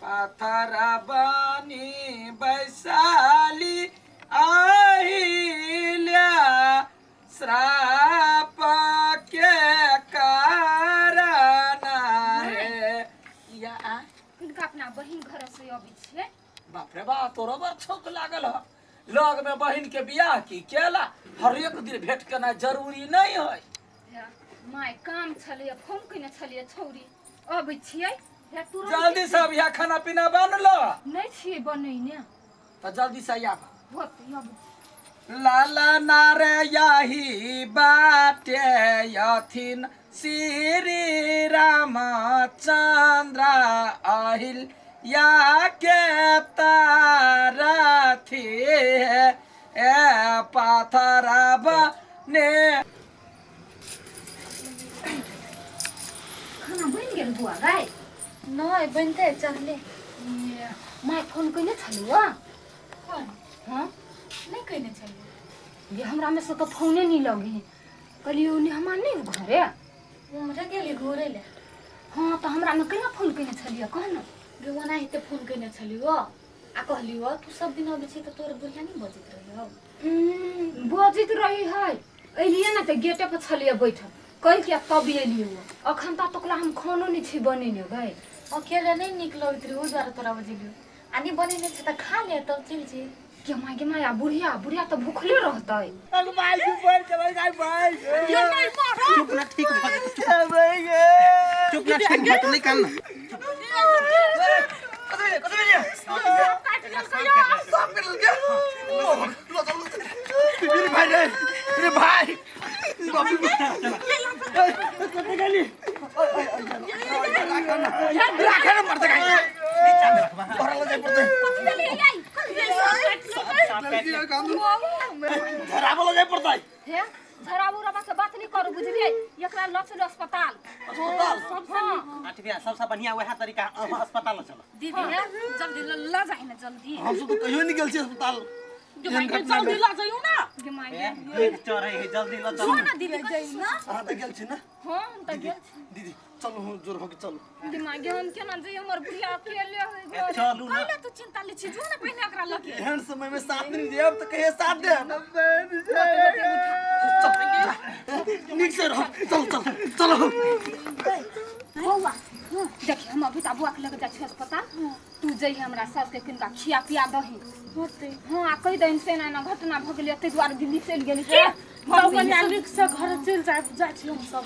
पाथरा बनी वैशाली आहिल्या श्राप के कारण है या इनका अपना बहिन घर से अबै छियै। बाप रे बा तोरो बड़ छौक लागल ह लग में बहिन के बियाह की केला हर एक दिन भेंट करना जरूरी नहीं है। माय काम छलिए फोन कने छलिए छौरी अबै छियै तुरंत जल्दी से अब यहाँ खाना पीना बन लो नहीं छियै बनैने तो जल्दी से आब होत अब लाला नारे यही बाटे यथिन श्री रामचंद्र अहिल या के तारथी ए पाथरा बने खाना बन गेल बुआ गाय नहीं बनते चले माय फोन कने छलिए कौन हां नहीं कहने चलिए ये हमरा में से तो फोने नहीं लगे कहलिए उन्हें हमार नहीं घरे उमरे गेली घूरे ले हां तो हमरा में कहिया फोन कने छलिए कह ना गेवना हिते फोन कहने चलियो आ कहलियो तू सब दिन अबै छी त तोर बुढ़िया नहीं बजित रहियो बजित रही है एलिए ना तो गेटे पर छलिए बैठल कह के तब एलिए अखन तकला हम खानो नहीं छी बनेने गए अकेले नहीं निक लगत रही ओ द्वारा तोरा बजिलियो आनी बनेने छ त खा ले तब चल जी के माया बुढ़िया बुढ़िया तो भूखले रहतै अग भाई बोल चल गाय भाई ये नहीं मारो चुप ना ठीक चुप ना ठीक बात नहीं करना मेरे भाई बाबू बात नहीं करू बुझलिए एकरा ल चलो अस्पताल सबसे बढ़िया वह तरीका अस्पताल चलो दीदी जल्दी ल जाए ना जल्दी हम तो कहियो नहीं गेल छी अस्पताल जल्दी ल जाइयो ना चढ़े है जल्दी ल चलो ना दीदी जाइयो ना हां त गेल छी ना हां त गेल दीदी चलो हम जोर हो के चलो दिमाग हम केना जाइयो हमर बुढ़िया अकेले है चलू ना पहले तो चिंता ले छी जो ना पहले एकरा लके एहन समय में साथ नहीं देब तो कहे साथ दे निक से रहो चलो चलो चलो बौआ देखिए हम अभी बुआ के लेके जाए अस्पताल तू जइहे हमरा सास के किनका खिया पिया दही होते हां आ कहि दइन से ना घटना भ गेलै तै दुआरे दिल्ली चल गेली भगवान निक से घर चल जाय छी हम सब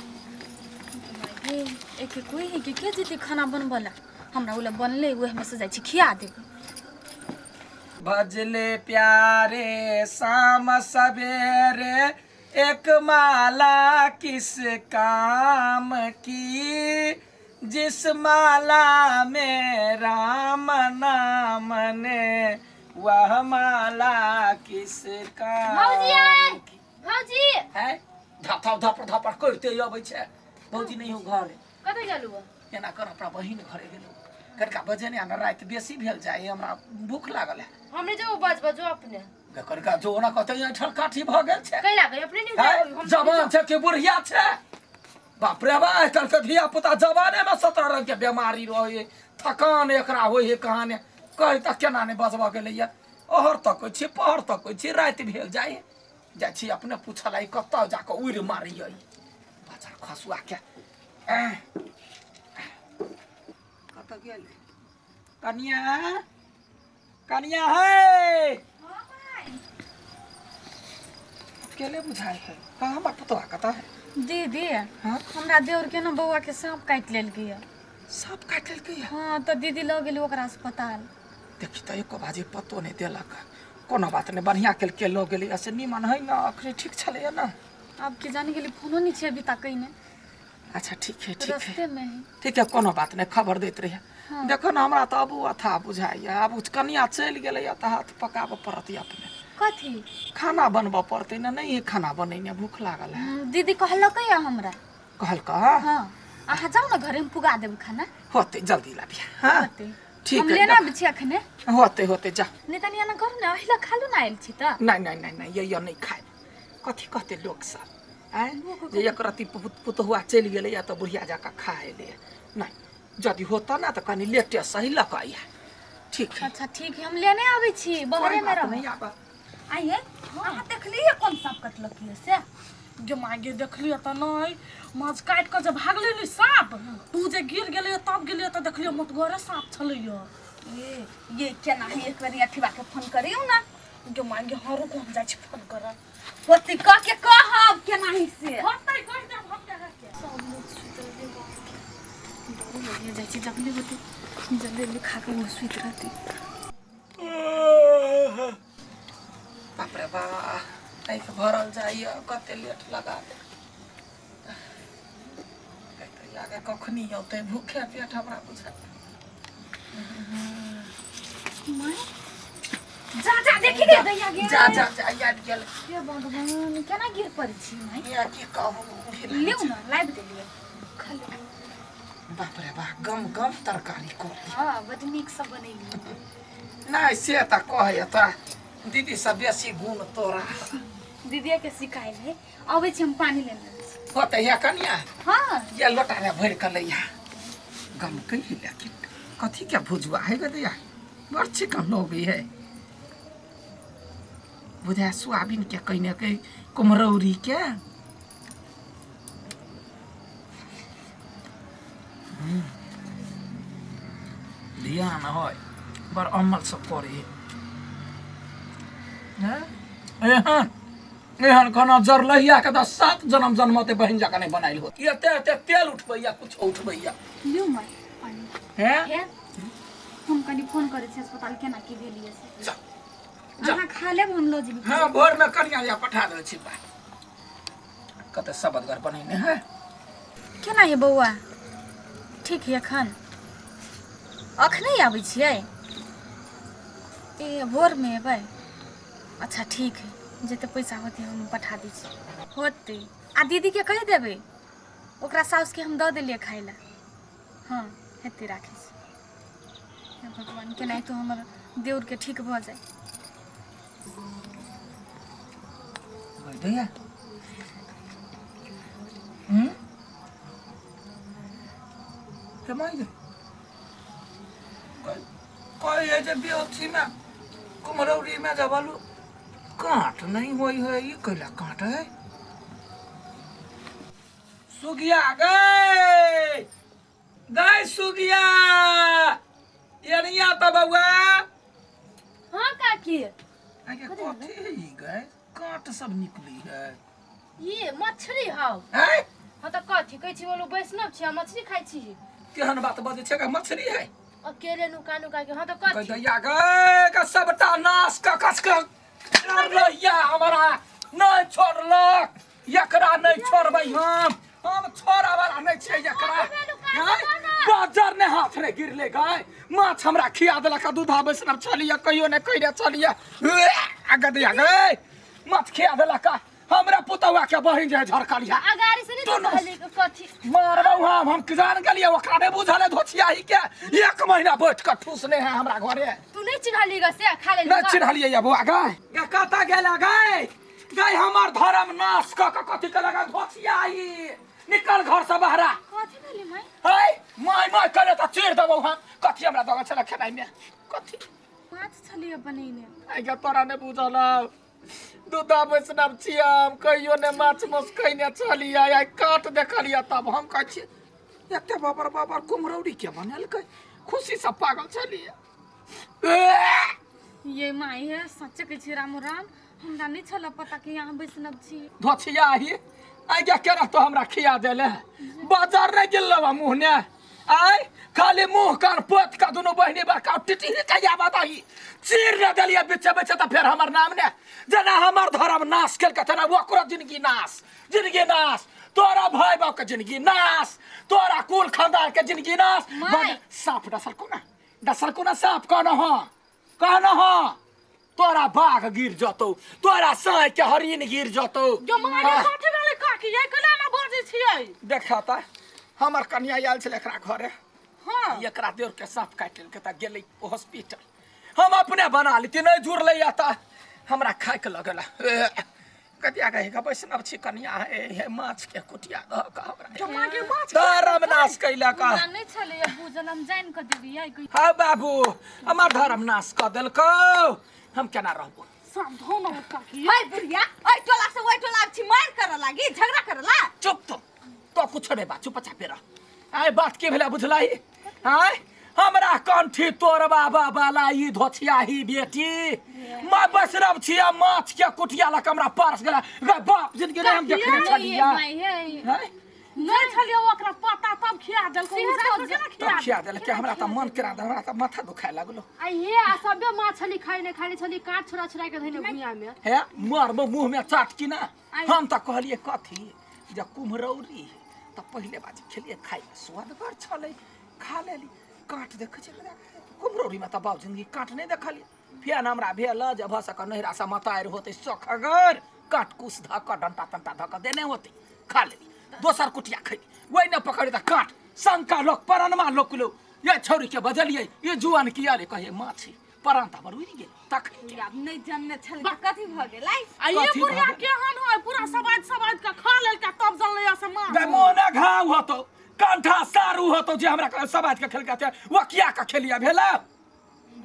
एक कोई है के जीती खाना बनबला हमरा ओला बनले ओहे में से जाय छी खिया दे भजले प्यारे शाम सवेरे एक माला किस काम की जिस माला में राम नाम ने वह माला किस काम की भौजी है धपा धपड़ धपड़ करते अबै छै भौजी नहीं हो घर कतै गेलु एना कर अपना बहिन घरे गेलौ कनका बजे ने रात बेसी भेल जाए हमरा भूख लागल है हमरे जो बजबजो अपने कनका जो ना कतै ठल काठी भ गेल छै कैला गए अपने नहीं है जवान छै के बुढ़िया छै बाप रे बा कल के धिया पुता जवाने में 17 रंग के बीमारी रहे थकान एकरा होय है कहां कह त केना ने बजबा गेलै या ओहर तक छी पहर तक छी रात भेल जाए जाइ छी अपने पूछलाई कत जाके उड़ मारियै बाजार खसुआ के कत गेल कनिया कनिया है अकेले बुझाए है कहाँ बात तो कता है दीदी हाँ हमरा देवर के ना बौआ के सांप काट लेल गया सब काट लेलकै हां त दीदी ल गेली ओकरा अस्पताल देखी तो एको बाजी पतो नहीं देलक कोनो बात नहीं बढ़िया केल के लो गेली ऐसे निमन है ना अखरी ठीक चले ना अब के जाने के लिए फोनो नहीं छे अभी तक कहीं अच्छा ठीक है रास्ते में है ठीक है कोनो बात नहीं खबर देत रही हाँ। देखो ना हमरा तो अब अथा बुझाइया अब कनिया चल गेलै त हाथ पकाब पड़त अपने कथी खाना बनब पड़ते ना नहीं है खाना बनेने भूख लागल है दीदी कहलकै हमरा कहल का हां आहा जाओ ना घरे में पुगा देब खाना होते जल्दी लाबिया हां होते ठीक हम है लेना बिछी अखने होते होते जा नेतनिया ना घर ना अहिला खालू ना आइल छी त नहीं नहीं नहीं नहीं ये नहीं खाए कथी कहते लोग सब आए जे एक रति पुत हुआ चल गेलै या तो बुढ़िया जाका खा ले नहीं यदि होता ना तो कनी लेटे सही लकाया ठीक है अच्छा ठीक है हम लेने आवे छी बहरे में रहो नहीं आबा आइए अहाँ देखलिए कौन सांप कटलक ये से जो मागे देखलिए त नहीं माछ काट के जब भागले नी सांप तू जे गिर गेले तब गेले त देखलिए मत घरे सांप छलैया ये केना है एक बार अठिबा के फोन करियो ना जो मागे हरो को हम जाय छी फोन कर होती क के कहब केना है से होतै कह दे हम के सब लोग सुतल देबो डर लगे जाय छी जल्दी होती जल्दी खा के सुत रहती बाप रे बा आँख भरल जाइए कते लेट लगा दे आगे कखनी औते भूखे पेट हमरा बुझा जा जा देखि दे दैया गे जा जा जा याद गेल ये भगवान केना गिर पड़ छी माई या की कहू लिउ ना लाइव दे लिए खा ले बाप रे बा गम गम तरकारी को हां बड नीक सब बनैली नहीं से त कहे तोरा दीदी सब बेसी गुण तोरा दीदी के सिखाई ले आवे छी हम पानी लेने होते या कनिया हां ये लोटा में भर के लैया गम कही लेकिन कथी के भुजवा है गदिया बड़ चिकन हो गई है बुझा सोयाबीन के कहीं के कुमरौरी के ध्यान है बड़ अमल सब करे एहन एहन खाना जरलहिया के 7 जन्म जन्मते बहन जाके नहीं बनाइल हो एते एते तेल उठबैया कुछ उठबैया लिउ माई पानी हैं है हम कनी फोन करे छी अस्पताल केना के गेलिए से जा अहाँ खा लेब हम लो जी हाँ भोर में कनिया या पठा दे छी बा कते सबद घर बनैने है केना ये बौआ ठीक है अखन अखने आबै छियै ए भोर में एबै अच्छा ठीक है जते पैसा होते हम पठा दी छी होते आ दीदी के कह देबै ओकरा साउस के हम द देलिए खाइ ला हाँ हेते राखै छी हे भगवान केना तो हमर देउर के ठीक भ जाए दैया के माइले कोई ये जे बियोथी में कुमरौरी में जबलू काट नहीं होई है ये कैला काट है सुगिया गए गए सुगिया ये नहीं आता बउआ हाँ काकी आगे कथी है ये गए काट सब निकली है ये मछली हौ हैं हाँ तो कथी कहै छी बोलो वैष्णव छी मछली खाइ छी केहन बात बजे छे का मछली है अकेले नुका नुका के हाँ तो कह कथी दैया गए का सबटा नाश का कस का रैया हमरा नहीं छोड़लक एकरा नहीं छोड़बै हम छोड़ा वाला नहीं छै एकरा बाजार ने हाथ रे गिरले गए माछ हमरा खिया देलक दूधा बैसनब चलिया कहियो ने कहिरे चलिया आगे दिया गए माछ खिया देलक हमरा पुतवा के बहिन जे झरकलिया अगाड़ी से नहीं कहली कथी मारबौ हम जान गेलिए ओकरा ने बुझले धोछियाही के 1 महीना बैठ के ठूसने है हमरा घरे तू नहीं चिन्हली ग से खा ले न चिन्हलिए या बुआ गए गे कता गेला गए गए हमर धर्म नाश क के कथी के लगा धोछियाही निकल घर से बहरा कथी भेली माई है माय करे त चीर देबौ हम कथी हमरा दगा छला खेनाइ में कथी माछ छलिए बनैने आई गे तोरा ने बुझल दूधा बैसनब छियम कहियो ने माछ मस कहिने चलिया आई काट देखलिया तब हम कहै छी एते बाबर कुमरौरी के बनल के खुशी से पागल चलिया ये माई है सच्चे के छी राम राम हमरा नहीं छला पता कि यहाँ वैष्णव छी धोछियाही आई गे केरा तो हमरा खिया देले बाजार नहीं गेलवा मुंह ने आई खाली मुंह कान पोत का दोनों बहनी बड़का टिटी कहिया बताई चीर न देलिए बेचे बेचे तो फिर हमर नाम ने जना हमर धर्म नाश कर के तना ओकरा जिंदगी नाश तोरा भाई बाप के जिंदगी नाश तोरा कुल खानदान के जिंदगी नाश सांप डसल को ना सांप कहना हो तोरा बाघ गिर जतो तोरा साय के हरिन गिर जतो जो मारे काटे वाले काकी ये केना ना बजे छियै देखा ता हमर कन्या आयल छल एकरा घरे हां एकरा देर के सांप काट के ता गेलै हॉस्पिटल हम अपने बना ली नहीं जुड़ले या ता हमरा खाए के लगला कतिया कहे का वैष्णव छी कन्या है माछ के कुटिया द का जमागे माछ धर्म नाश कैला का हमरा नहीं छले बुझल हम जान के देबियै हाँ बाबू हमार धर्म नाश कर देलको हम केना रहबो सावधान हो काकी हाय बुढ़िया ओइ टोला से ओइ टोला छी मार कर लागी झगड़ा कर ला चुप तो कुछ नहीं बा चुपचाप रह आय बात के भेला बुझलाई आय हमरा कंठी तोर बाबा वाला ई धोछिया ही बेटी मैं बसरब छिया माछ के कुटिया ला कमरा पास गेला गे बाप जिंदगी में हम देखने छलिया हैं नहीं छलिए ओकरा पता तब खिया देलको तो खिया देल के हमरा त मन करा दे हमरा त माथा दुखाय लागलो आई हे आ सबे मछली खाइ ने खाली छली काट छोड़ा छोड़ा के धइने भुइया में हे मार मुंह में चाट की ना हम त कहलिए कथी जे कुम्हरौरी त पहिले बाजी खेलिए खाइ स्वादगर छलै खा लेली काट देखे छै कुम्हरौरी में त बाबू जिंदगी काट नहीं देखलिए फेन हमरा भेल जे भसक नहिरा से मताएर होते सखगर काट कुस धक डंटा तंटा धक देने होते खा लेली दोसर कुटिया खैली वही न पकड़ी त काट शंका लोक परनमा लोक लो ये छोरी के बजलिए ये जुआन किया रे कहे माछी परंता पर उड़ी गेल तक अब नहीं जानने छल त कथि भ गेलै आ ये बुढ़िया केहन है पूरा समाज का खा लेल का तब जलले से मार गे मोना घाव होतो कंठा सारू होतो जे हमरा समाज के खेल के वो किया का खेलिया भेला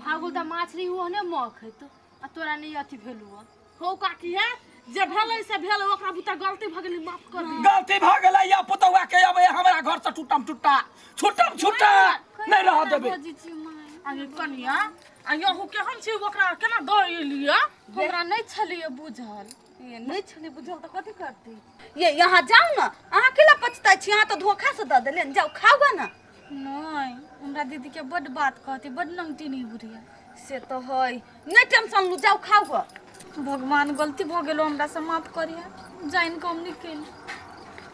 भागुल त माछली हुओ ने मख है तो आ तोरा नहीं अथी भेलुआ हो काकी है जे भेलै से भेल ओकरा बुता गलती भ गेलै माफ कर दी गलती भ गेलै या पुतौआ के अब हमरा घर से टूटम टूटा नहीं रह देबे आगे कनिया आ यहू केहन छी ओकरा केना द एलिया हमरा नहीं छले बुझल ये नहीं छली बुझल त कथि करती ये यहाँ जाओ ना अहाँ केला पछताई छी अहाँ तो धोखा से द देले जाओ खाओगा ना नहीं हमरा दीदी के बड़ बात कहती बड़ नंगटी नहीं बुढ़िया से तो है नहीं टेंशन लू जाओ खाओगा भगवान गलती भ गेलो हमरा से माफ करिया जाइन के हम निकल